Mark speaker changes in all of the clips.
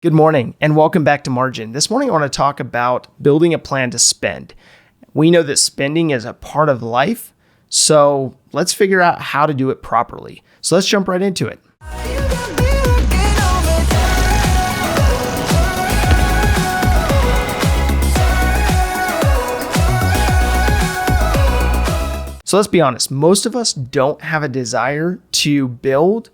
Speaker 1: Good morning and welcome back to Margin. This morning I want to talk about building a plan to spend. We know that spending is a part of life, so let's figure out how to do it properly. So let's jump right into it. So let's be honest, most of us don't have a desire to build,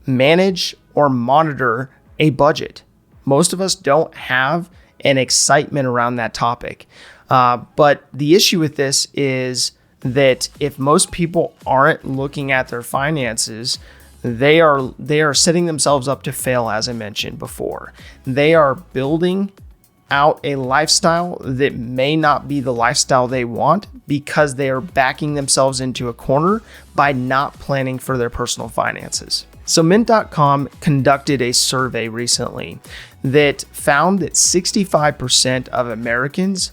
Speaker 1: manage, or monitor a budget. Most of us don't have an excitement around that topic. But the issue with this is that if most people aren't looking at their finances, they are setting themselves up to fail, as I mentioned before. They are building out a lifestyle that may not be the lifestyle they want because they are backing themselves into a corner by not planning for their personal finances. So Mint.com conducted a survey recently that found that 65% of Americans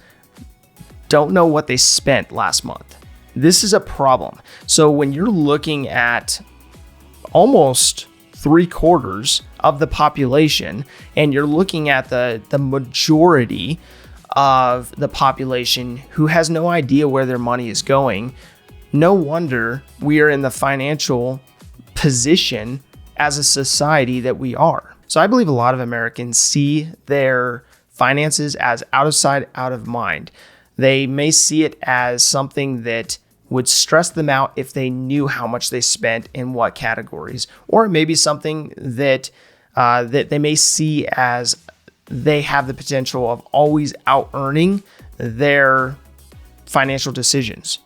Speaker 1: don't know what they spent last month. This is a problem. So when you're looking at almost 3/4 of the population and you're looking at the majority of the population who has no idea where their money is going, no wonder we are in the financial position as a society that we are. So I believe a lot of Americans see their finances as out of sight, out of mind. They may see it as something that would stress them out if they knew how much they spent in what categories, or maybe something that that they may see as they have the potential of always out earning their financial decisions.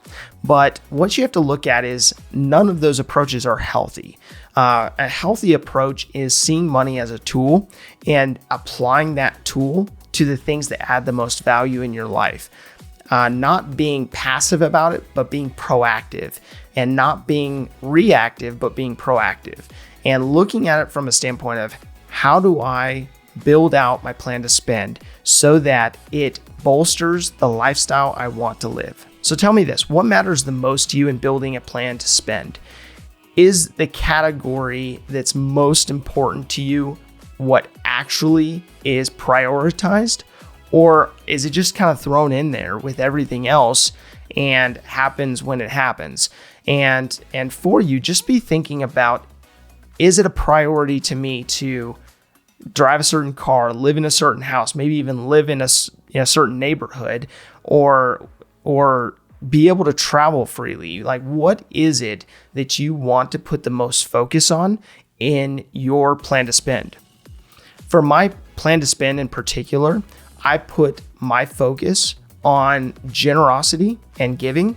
Speaker 1: But what you have to look at is none of those approaches are healthy. A healthy approach is seeing money as a tool and applying that tool to the things that add the most value in your life. Not being passive about it, but being proactive, and not being reactive, but being proactive, and looking at it from a standpoint of how do I build out my plan to spend so that it bolsters the lifestyle I want to live. So tell me this, what matters the most to you in building a plan to spend? Is the category that's most important to you what actually is prioritized? Or is it just kind of thrown in there with everything else and happens when it happens? And for you, just be thinking about, is it a priority to me to drive a certain car, live in a certain house, maybe even live in a certain neighborhood, or be able to travel freely? Like, what is it that you want to put the most focus on in your plan to spend? For my plan to spend in particular, I put my focus on generosity and giving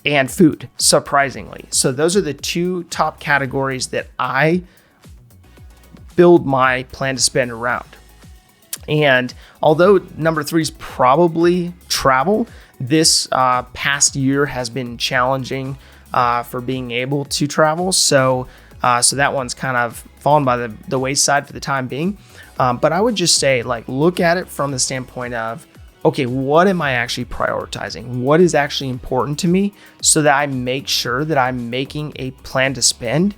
Speaker 1: and food, surprisingly. So those are the two top categories that I build my plan to spend around. And although number 3 is probably travel, this past year has been challenging for being able to travel. So that one's kind of fallen by the wayside for the time being. But I would just say, look at it from the standpoint of, okay, what am I actually prioritizing? What is actually important to me so that I make sure that I'm making a plan to spend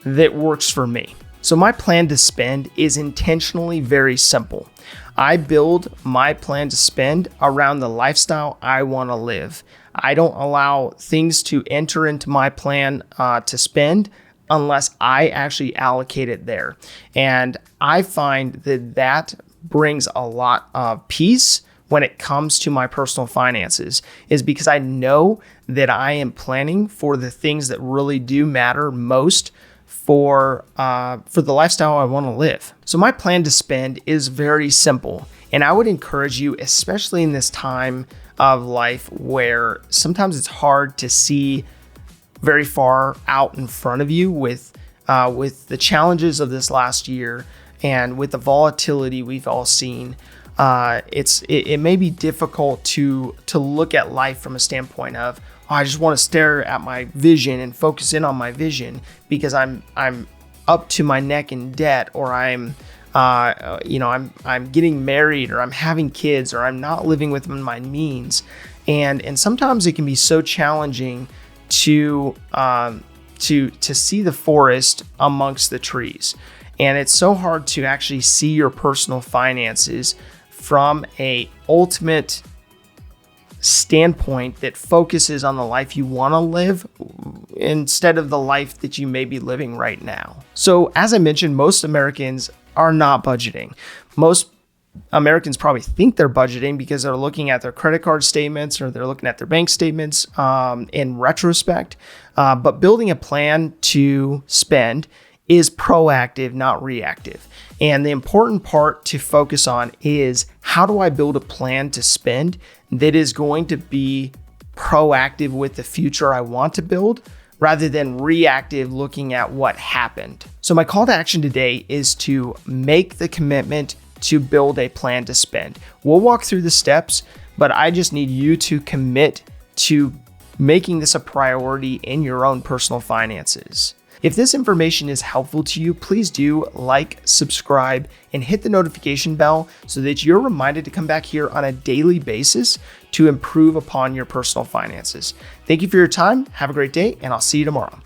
Speaker 1: that works for me. So my plan to spend is intentionally very simple. I build my plan to spend around the lifestyle I want to live. I don't allow things to enter into my plan to spend unless I actually allocate it there. And I find that brings a lot of peace when it comes to my personal finances, is because I know that I am planning for the things that really do matter most for the lifestyle I want to live. So my plan to spend is very simple. And I would encourage you, especially in this time of life where sometimes it's hard to see very far out in front of you with the challenges of this last year and with the volatility we've all seen. It may be difficult to look at life from a standpoint of, oh, I just want to stare at my vision and focus in on my vision because I'm up to my neck in debt, or I'm getting married, or I'm having kids, or I'm not living within my means. And sometimes it can be so challenging to see the forest amongst the trees. And it's so hard to actually see your personal finances from a ultimate standpoint that focuses on the life you want to live instead of the life that you may be living right now. So as I mentioned, most Americans are not budgeting. Most Americans probably think they're budgeting because they're looking at their credit card statements or they're looking at their bank statements in retrospect. But building a plan to spend is proactive, not reactive. And the important part to focus on is, how do I build a plan to spend that is going to be proactive with the future I want to build, rather than reactive looking at what happened? So my call to action today is to make the commitment to build a plan to spend. We'll walk through the steps, but I just need you to commit to making this a priority in your own personal finances. If this information is helpful to you, please do like, subscribe, and hit the notification bell so that you're reminded to come back here on a daily basis to improve upon your personal finances. Thank you for your time. Have a great day, and I'll see you tomorrow.